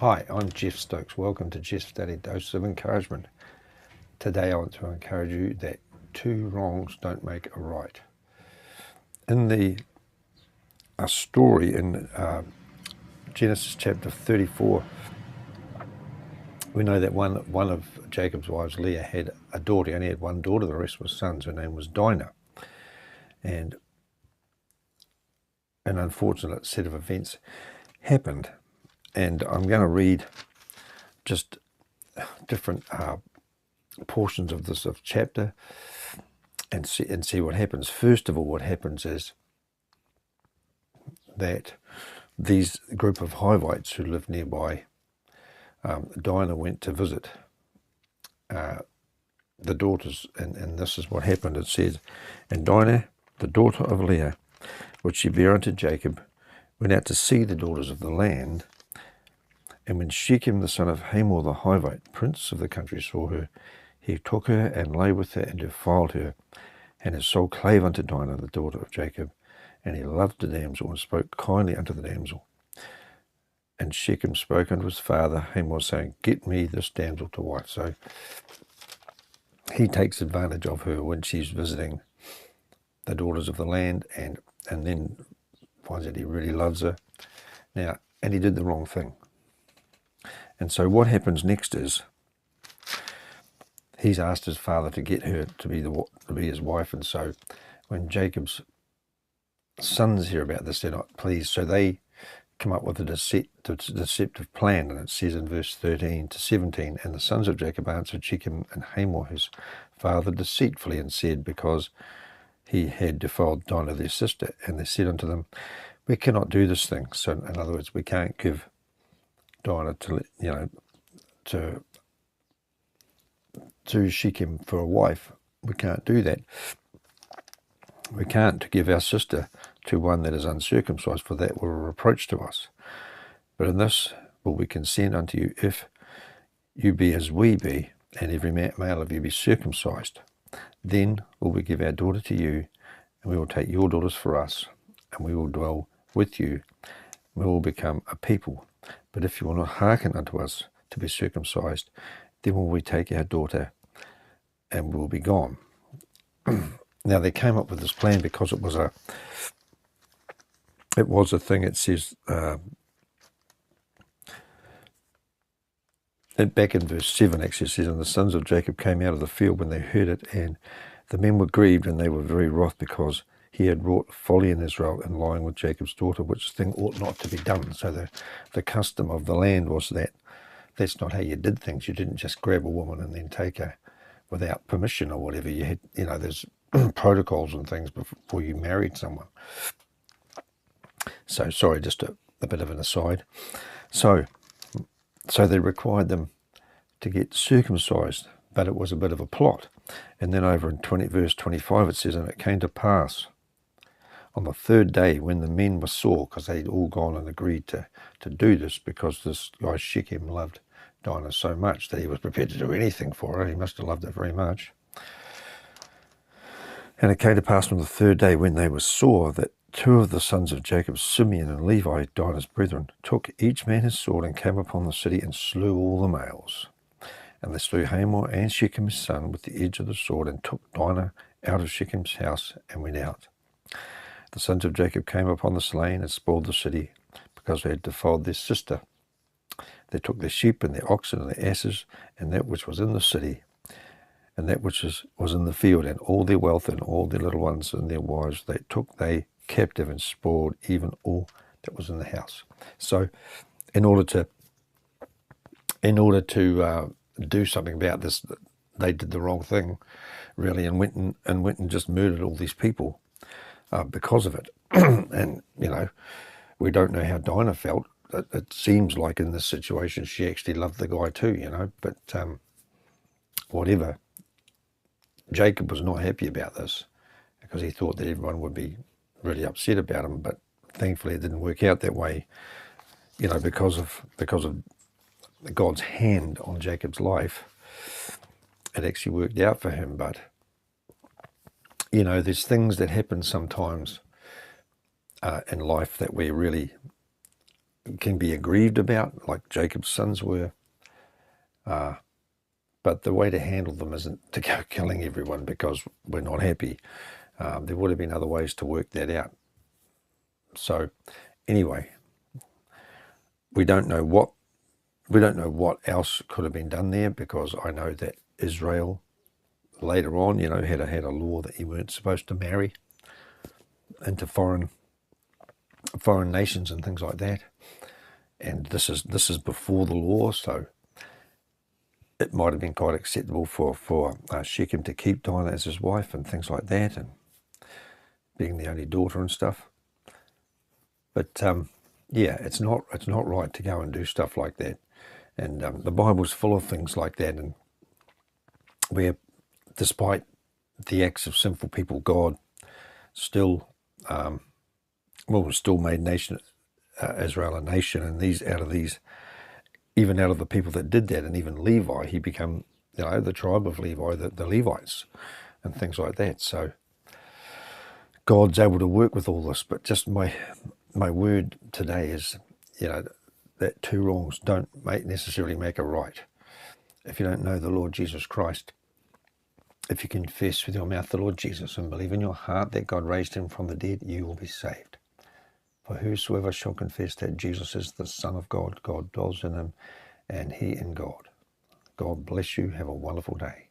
Hi, I'm Jeff Stokes. Welcome to Jeff's Daily Dose of Encouragement. Today I want to encourage you that two wrongs don't make a right. In a story in Genesis chapter 34, we know that one of Jacob's wives, Leah, had a daughter. He only had one daughter, the rest were sons. Her name was Dinah. And an unfortunate set of events happened. And I'm going to read just different portions of this chapter and see what happens. First of all, what happens is that these group of Hivites who lived nearby, Dinah went to visit the daughters, and this is what happened. It says, "And Dinah, the daughter of Leah, which she bare unto Jacob, went out to see the daughters of the land. And when Shechem the son of Hamor the Hivite, prince of the country, saw her, he took her and lay with her and defiled her. And his soul clave unto Dinah, the daughter of Jacob, and he loved the damsel and spoke kindly unto the damsel. And Shechem spoke unto his father Hamor, saying, Get me this damsel to wife." So he takes advantage of her when she's visiting the daughters of the land, and then finds that he really loves her. Now, and he did the wrong thing. And so what happens next is he's asked his father to get her to be his wife. And so when Jacob's sons hear about this, they're not pleased. So they come up with a deceptive plan. And it says in verse 13 to 17, "And the sons of Jacob answered Shechem and Hamor his father deceitfully, and said, because he had defiled Dinah their sister. And they said unto them, We cannot do this thing." So in other words, we can't give Dinah to Shechem for a wife. We can't do that. We can't give our sister to one that is uncircumcised, for that were a reproach to us. But in this will we consent unto you, if you be as we be, and every male of you be circumcised. Then will we give our daughter to you, and we will take your daughters for us, and we will dwell with you, and we will become a people. But if you will not hearken unto us to be circumcised, then will we take our daughter, and will be gone." Now they came up with this plan because it was a thing. It says back in verse 7, actually, it says, "And the sons of Jacob came out of the field when they heard it, and the men were grieved, and they were very wroth, because he had wrought folly in Israel in lying with Jacob's daughter, which thing ought not to be done." So the custom of the land was that that's not how you did things. You didn't just grab a woman and then take her without permission or whatever. You had, there's protocols and things before you married someone. So sorry, just a bit of an aside. So they required them to get circumcised, but it was a bit of a plot. And then over in verse 25 it says, "And it came to pass on the third day, when the men were sore," because they'd all gone and agreed to do this, because this guy Shechem loved Dinah so much that he was prepared to do anything for her. He must have loved her very much. "And it came to pass on the third day, when they were sore, that two of the sons of Jacob, Simeon and Levi, Dinah's brethren, took each man his sword, and came upon the city, and slew all the males. And they slew Hamor and Shechem his son with the edge of the sword, and took Dinah out of Shechem's house, and went out. The sons of Jacob came upon the slain, and spoiled the city, because they had defiled their sister. They took their sheep and their oxen and their asses, and that which was in the city, and that which was in the field, and all their wealth, and all their little ones and their wives they took they captive, and spoiled even all that was in the house." So in order to do something about this, they did the wrong thing, really, and went and just murdered all these people because of it. And we don't know how Dinah felt. It seems like in this situation she actually loved the guy too, but whatever. Jacob was not happy about this, because he thought that everyone would be really upset about him, but thankfully it didn't work out that way, because of God's hand on Jacob's life. It actually worked out for him. But there's things that happen sometimes in life that we really can be aggrieved about, like Jacob's sons were. But the way to handle them isn't to go killing everyone because we're not happy. There would have been other ways to work that out. So anyway, we don't know what else could have been done there, because I know that Israel later on, had a law that you weren't supposed to marry into foreign nations and things like that. And this is before the law, so it might have been quite acceptable for Shechem to keep Dinah as his wife and things like that, and being the only daughter and stuff. But yeah, it's not right to go and do stuff like that. And the Bible's full of things like that, and where, despite the acts of sinful people, God still still made Israel a nation, and even out of the people that did that, and even Levi, he became, the tribe of Levi, the Levites, and things like that. So God's able to work with all this. But just my word today is, that two wrongs don't necessarily make a right. If you don't know the Lord Jesus Christ, if you confess with your mouth the Lord Jesus and believe in your heart that God raised him from the dead, you will be saved. For whosoever shall confess that Jesus is the Son of God, God dwells in him, and he in God. God bless you. Have a wonderful day.